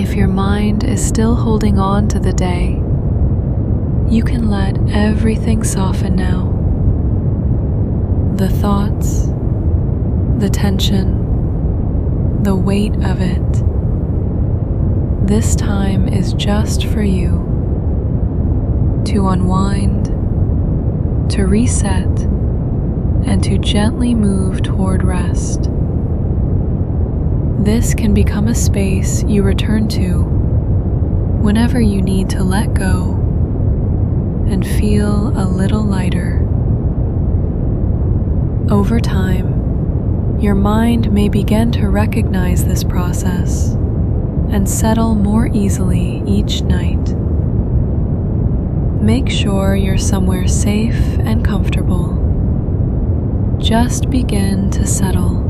if your mind is still holding on to the day, you can let everything soften now. The thoughts, the tension, the weight of it. This time is just for you to unwind, to reset, and to gently move toward rest. This can become a space you return to whenever you need to let go and feel a little lighter. Over time, your mind may begin to recognize this process and settle more easily each night. Make sure you're somewhere safe and comfortable. Just begin to settle.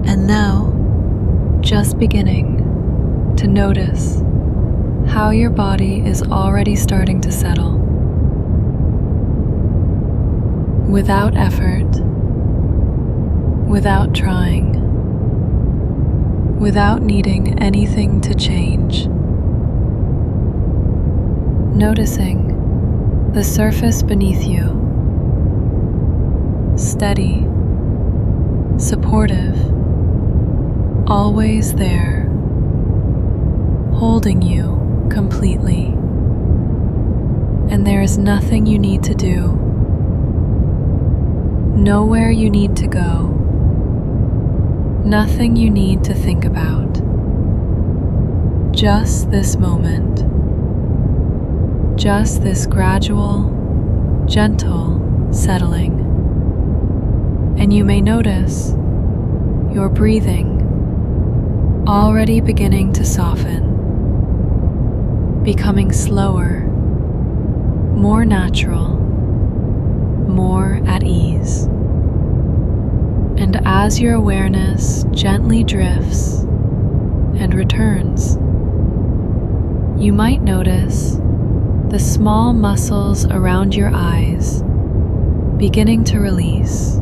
And now, just beginning to notice how your body is already starting to settle. Without effort, without trying, without needing anything to change. Noticing the surface beneath you, steady, supportive, always there, holding you completely. And there is nothing you need to do, nowhere you need to go, nothing you need to think about. Just this moment, just this gradual, gentle settling. And you may notice your breathing already beginning to soften, becoming slower, more natural, more at ease. And as your awareness gently drifts and returns, you might notice the small muscles around your eyes beginning to release,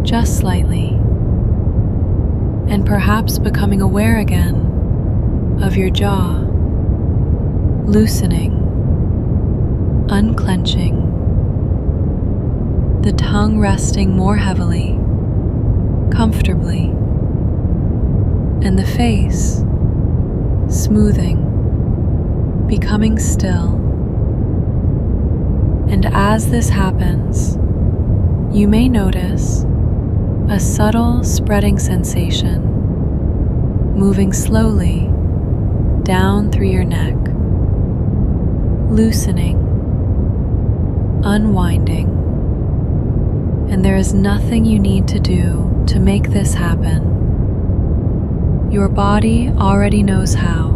just slightly, and perhaps becoming aware again of your jaw, loosening, unclenching, the tongue resting more heavily, comfortably, and the face smoothing, becoming still. And as this happens, you may notice a subtle spreading sensation moving slowly down through your neck, loosening, unwinding. And there is nothing you need to do to make this happen. Your body already knows how,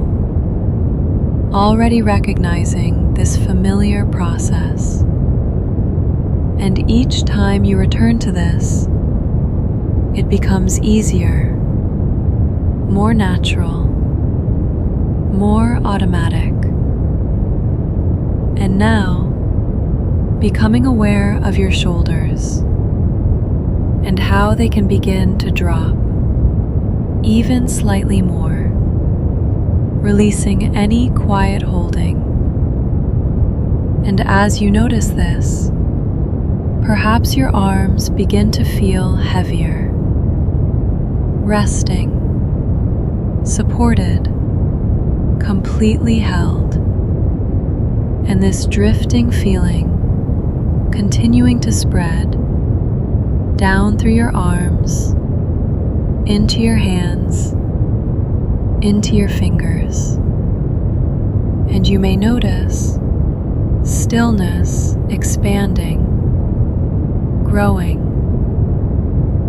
already recognizing this familiar process. And each time you return to this, it becomes easier, more natural, more automatic. And now, becoming aware of your shoulders and how they can begin to drop even slightly more, releasing any quiet holding. And as you notice this, perhaps your arms begin to feel heavier, resting, supported, completely held, and this drifting feeling continuing to spread down through your arms, into your hands, into your fingers. And you may notice stillness expanding, growing,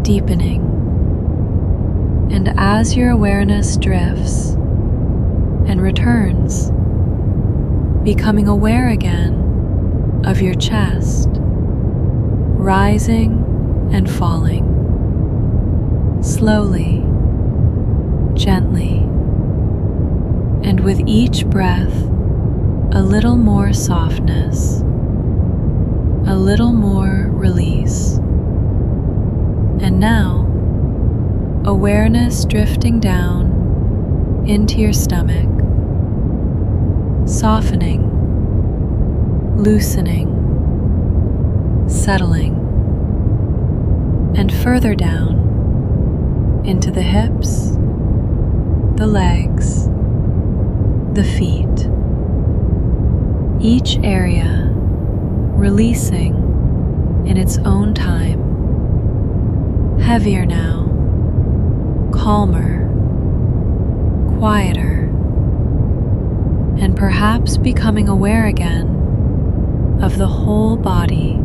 deepening. And as your awareness drifts and returns, becoming aware again of your chest, rising and falling, slowly, gently, and with each breath, a little more softness, a little more release. And now, awareness drifting down into your stomach, softening, loosening, settling, and further down into the hips, the legs, the feet. Each area releasing in its own time, heavier now, calmer, quieter, and perhaps becoming aware again of the whole body,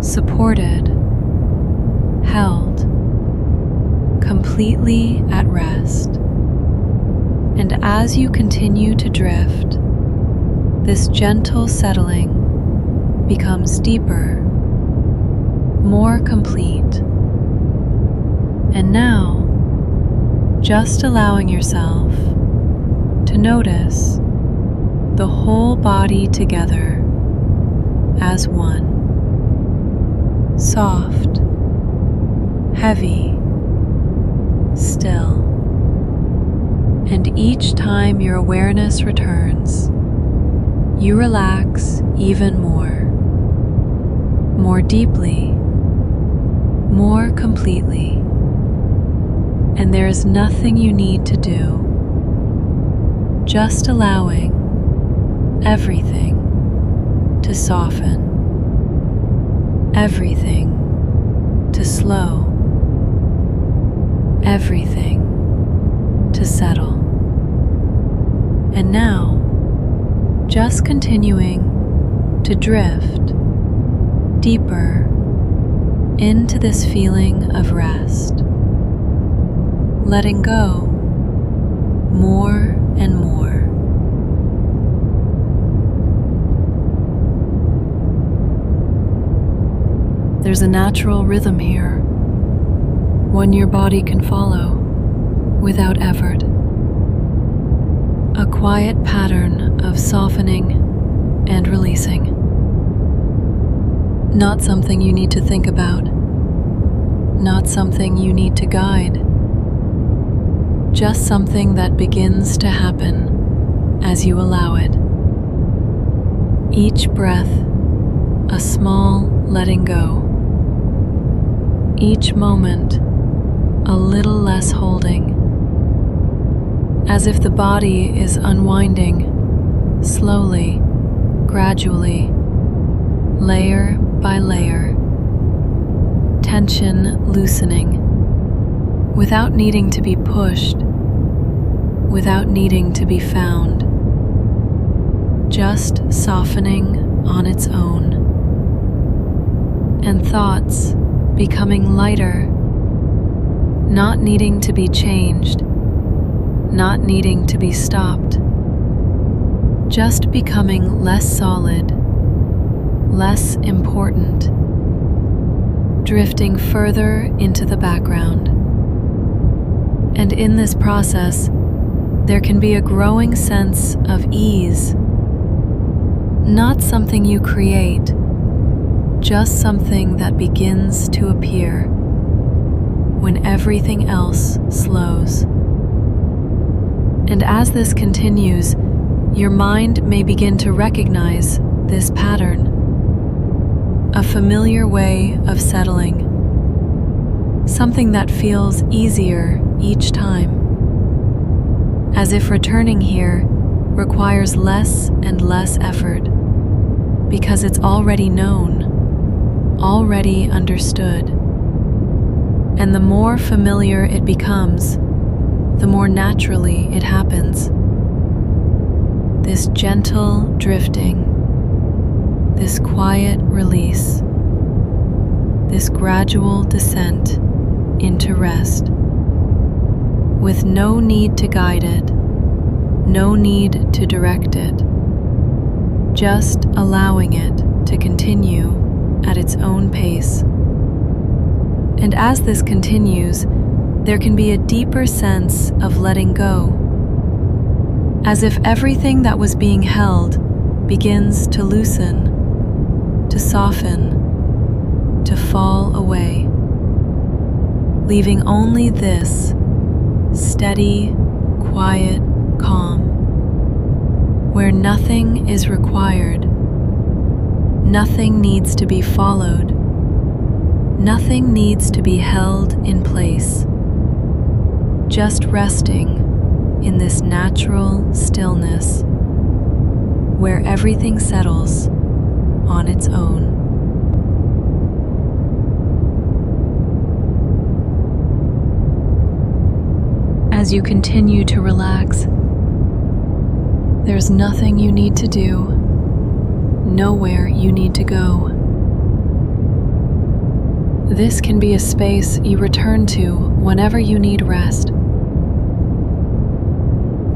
supported, held, completely at rest. And as you continue to drift, this gentle settling becomes deeper, more complete. And now, just allowing yourself to notice the whole body together as one, soft, heavy, still. And each time your awareness returns, you relax even more deeply, more completely. And there is nothing you need to do, just allowing everything to soften, everything to slow, everything to settle. And now, just continuing to drift deeper into this feeling of rest, letting go more and more. There's a natural rhythm here, one your body can follow without effort. A quiet pattern of softening and releasing. Not something you need to think about, not something you need to guide, just something that begins to happen as you allow it. Each breath, a small letting go. Each moment, a little less holding. As if the body is unwinding, slowly, gradually, layer by layer, tension loosening, without needing to be pushed, without needing to be found, just softening on its own, and thoughts becoming lighter, not needing to be changed, not needing to be stopped, just becoming less solid, less important, drifting further into the background. And in this process, there can be a growing sense of ease, not something you create, just something that begins to appear when everything else slows. And as this continues, your mind may begin to recognize this pattern, a familiar way of settling, something that feels easier each time, as if returning here requires less and less effort, because it's already known, already understood. And the more familiar it becomes, the more naturally it happens. This gentle drifting, this quiet release, this gradual descent into rest, with no need to guide it, no need to direct it, just allowing it to continue at its own pace. And as this continues, there can be a deeper sense of letting go, as if everything that was being held begins to loosen, to soften, to fall away, leaving only this steady, quiet calm, where nothing is required, nothing needs to be followed, nothing needs to be held in place, just resting in this natural stillness where everything settles on its own. As you continue to relax, there's nothing you need to do, nowhere you need to go. This can be a space you return to whenever you need rest,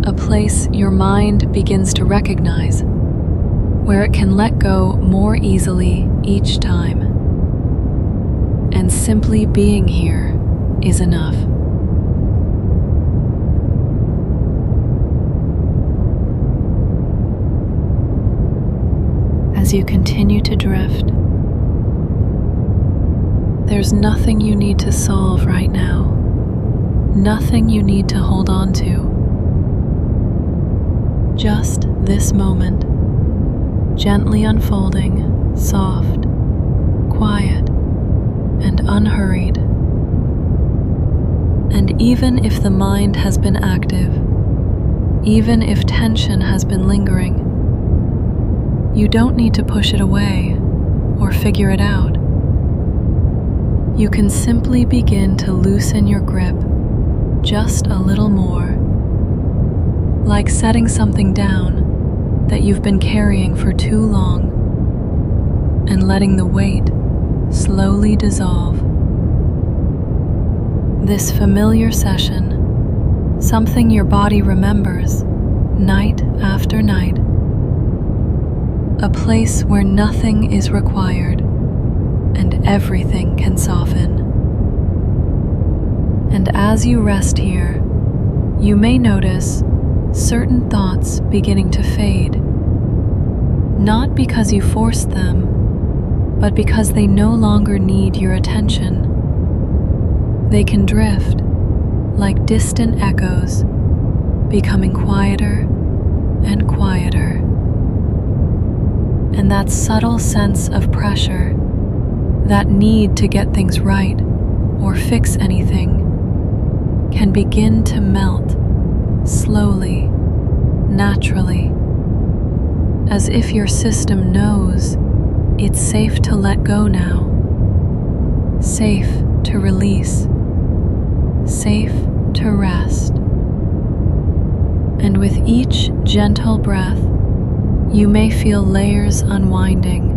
a place your mind begins to recognize, where it can let go more easily each time. And simply being here is enough. As you continue to drift, there's nothing you need to solve right now, nothing you need to hold on to. Just this moment, gently unfolding, soft, quiet, and unhurried. And even if the mind has been active, even if tension has been lingering, you don't need to push it away or figure it out. You can simply begin to loosen your grip just a little more, like setting something down that you've been carrying for too long and letting the weight slowly dissolve. This familiar session, something your body remembers night after night, a place where nothing is required and everything can soften. And as you rest here, you may notice certain thoughts beginning to fade, not because you forced them, but because they no longer need your attention. They can drift like distant echoes, becoming quieter and quieter. And that subtle sense of pressure, that need to get things right or fix anything, can begin to melt slowly, naturally, as if your system knows it's safe to let go now, safe to release, safe to rest. And with each gentle breath, you may feel layers unwinding,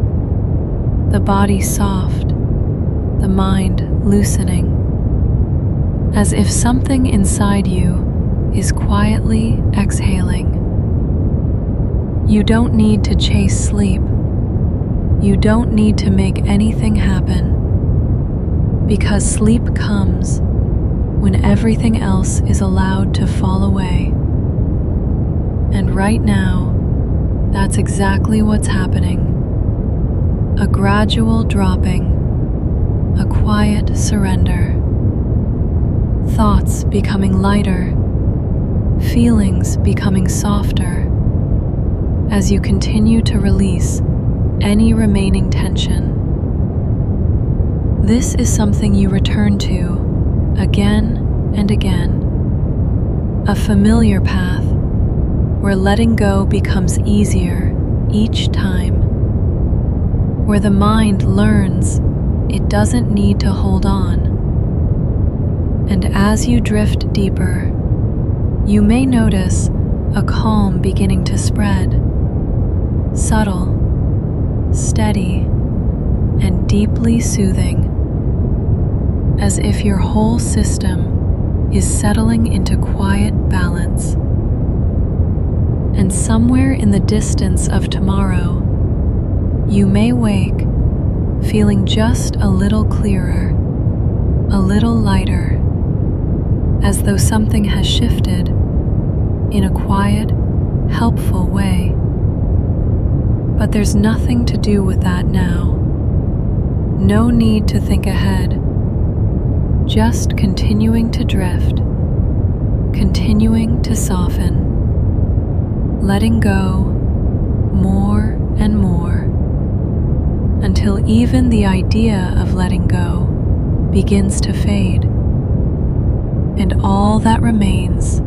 the body soft, the mind loosening, as if something inside you is quietly exhaling. You don't need to chase sleep. You don't need to make anything happen, because sleep comes when everything else is allowed to fall away. And right now, that's exactly what's happening. A gradual dropping, a quiet surrender. Thoughts becoming lighter, feelings becoming softer, as you continue to release any remaining tension. This is something you return to again and again, a familiar path where letting go becomes easier each time, where the mind learns it doesn't need to hold on. And as you drift deeper, you may notice a calm beginning to spread, subtle, steady, and deeply soothing, as if your whole system is settling into quiet balance. And somewhere in the distance of tomorrow, you may wake feeling just a little clearer, a little lighter, as though something has shifted in a quiet, helpful way. But there's nothing to do with that now. No need to think ahead. Just continuing to drift, continuing to soften, letting go more and more until even the idea of letting go begins to fade, and all that remains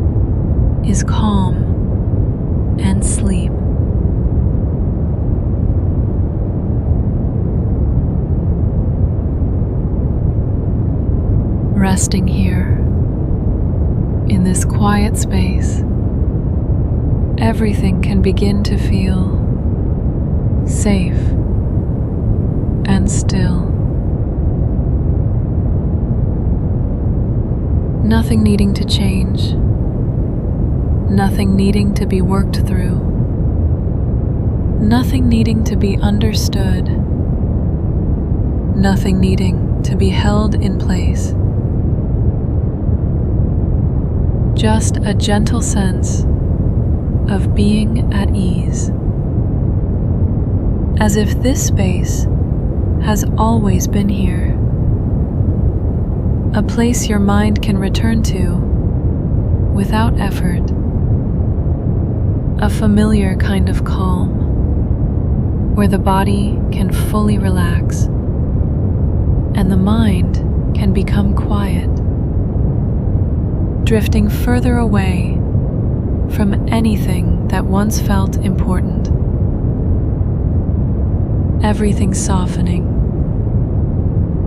is calm and sleep. Resting here in this quiet space, everything can begin to feel safe and still. Nothing needing to change, nothing needing to be worked through, nothing needing to be understood, nothing needing to be held in place. Just a gentle sense of being at ease, as if this space has always been here, a place your mind can return to without effort, a familiar kind of calm where the body can fully relax and the mind can become quiet, drifting further away from anything that once felt important. Everything softening,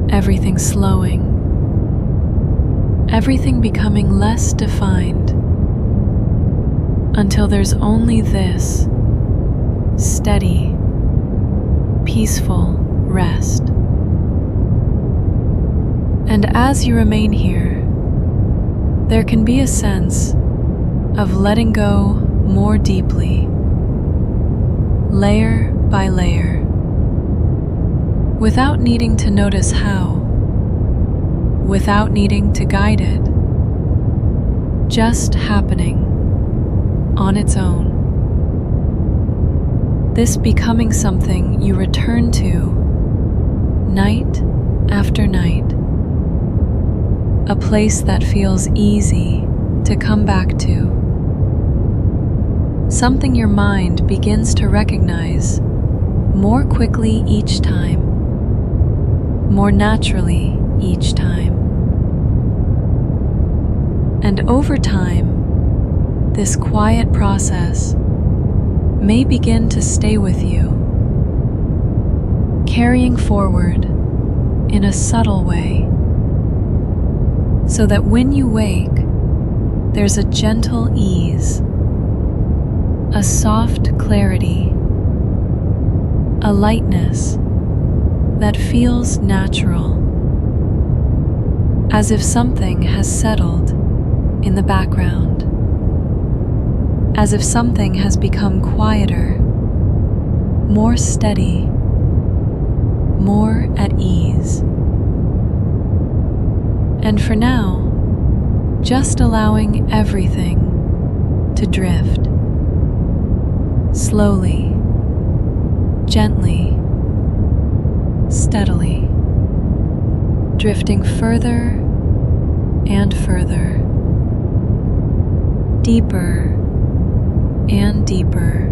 everything slowing, everything becoming less defined until there's only this steady, peaceful rest. And as you remain here, there can be a sense of letting go more deeply, layer by layer, without needing to notice how, without needing to guide it, just happening on its own. This becoming something you return to night after night, a place that feels easy to come back to, something your mind begins to recognize more quickly each time, more naturally each time. And over time, this quiet process may begin to stay with you, carrying forward in a subtle way, so that when you wake, there's a gentle ease, a soft clarity, a lightness that feels natural, as if something has settled in the background, as if something has become quieter, more steady, more at ease. And for now, just allowing everything to drift, slowly, gently, steadily, drifting further and further, deeper and deeper,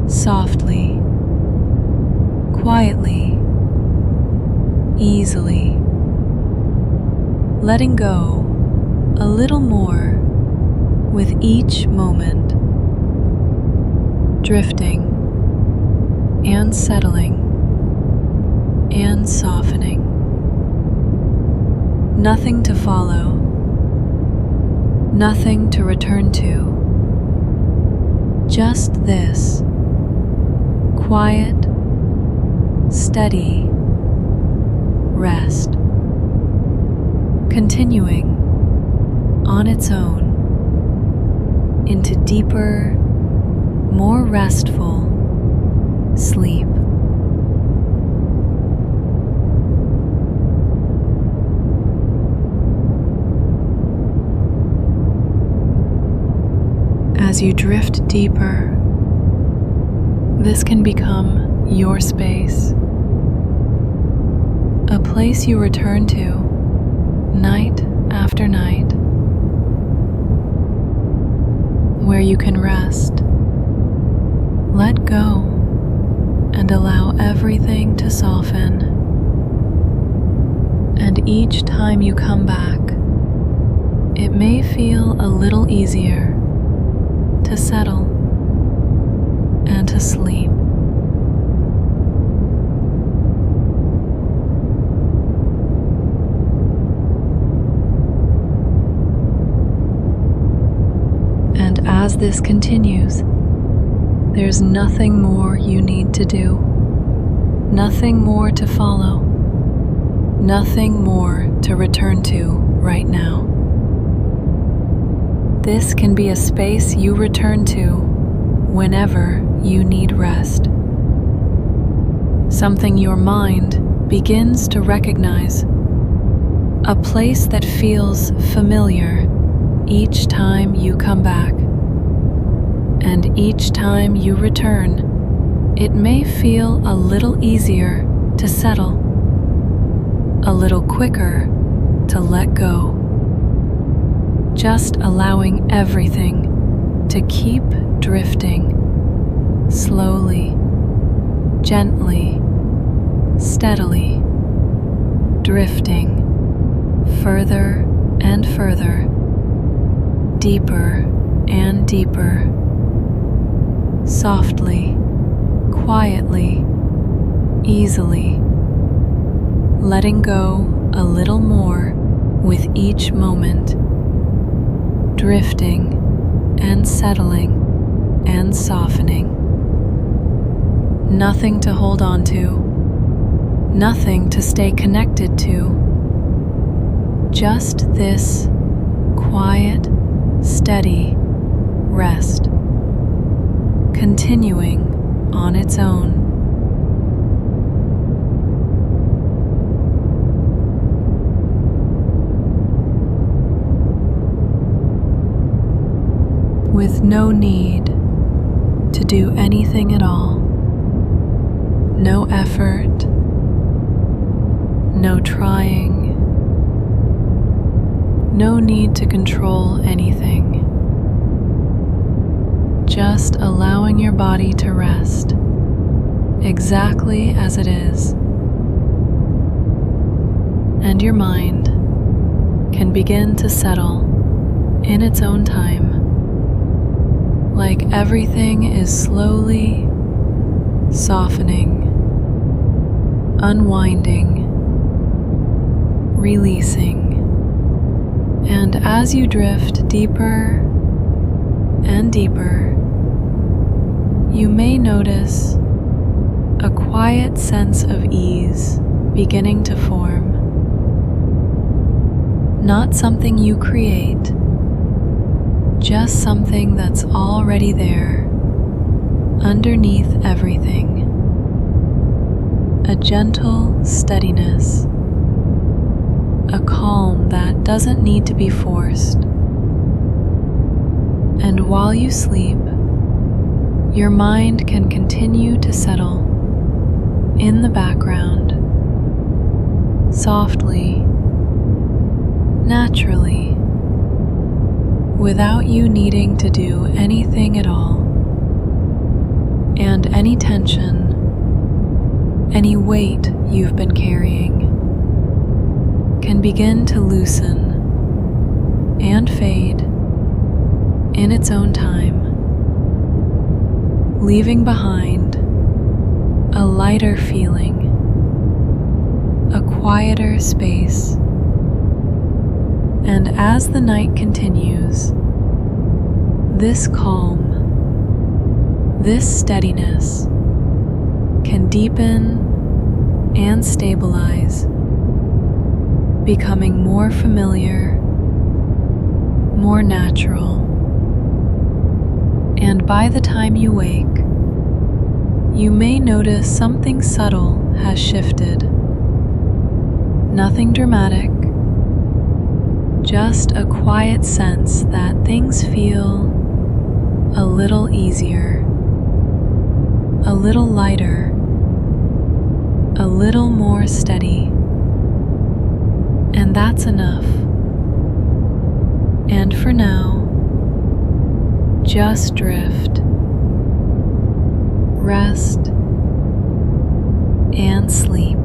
softly, quietly, easily, letting go a little more with each moment, drifting and settling and softening. Nothing to follow, nothing to return to, just this quiet, steady rest, continuing on its own into deeper, more restful sleep. As you drift deeper, this can become your space, a place you return to night after night, you can rest. Let go and allow everything to soften. And each time you come back, it may feel a little easier to settle and to sleep. And as this continues, there's nothing more you need to do, nothing more to follow, nothing more to return to right now. This can be a space you return to whenever you need rest. Something your mind begins to recognize, a place that feels familiar each time you come back. And each time you return, it may feel a little easier to settle, a little quicker to let go. Just allowing everything to keep drifting, slowly, gently, steadily, drifting further and further, deeper and deeper, softly, quietly, easily, letting go a little more with each moment, drifting and settling and softening. Nothing to hold on to, nothing to stay connected to, just this quiet, steady rest, continuing on its own. With no need to do anything at all, no effort, no trying, no need to control anything. Just allowing your body to rest exactly as it is. And your mind can begin to settle in its own time, like everything is slowly softening, unwinding, releasing. And as you drift deeper and deeper, you may notice a quiet sense of ease beginning to form. Not something you create, just something that's already there, underneath everything. A gentle steadiness, a calm that doesn't need to be forced. And while you sleep, your mind can continue to settle in the background, softly, naturally, without you needing to do anything at all. And any tension, any weight you've been carrying can begin to loosen and fade in its own time, leaving behind a lighter feeling, a quieter space. And as the night continues, this calm, this steadiness can deepen and stabilize, becoming more familiar, more natural. And by the time you wake, you may notice something subtle has shifted. Nothing dramatic, just a quiet sense that things feel a little easier, a little lighter, a little more steady. And that's enough. And for now, just drift, rest, and sleep.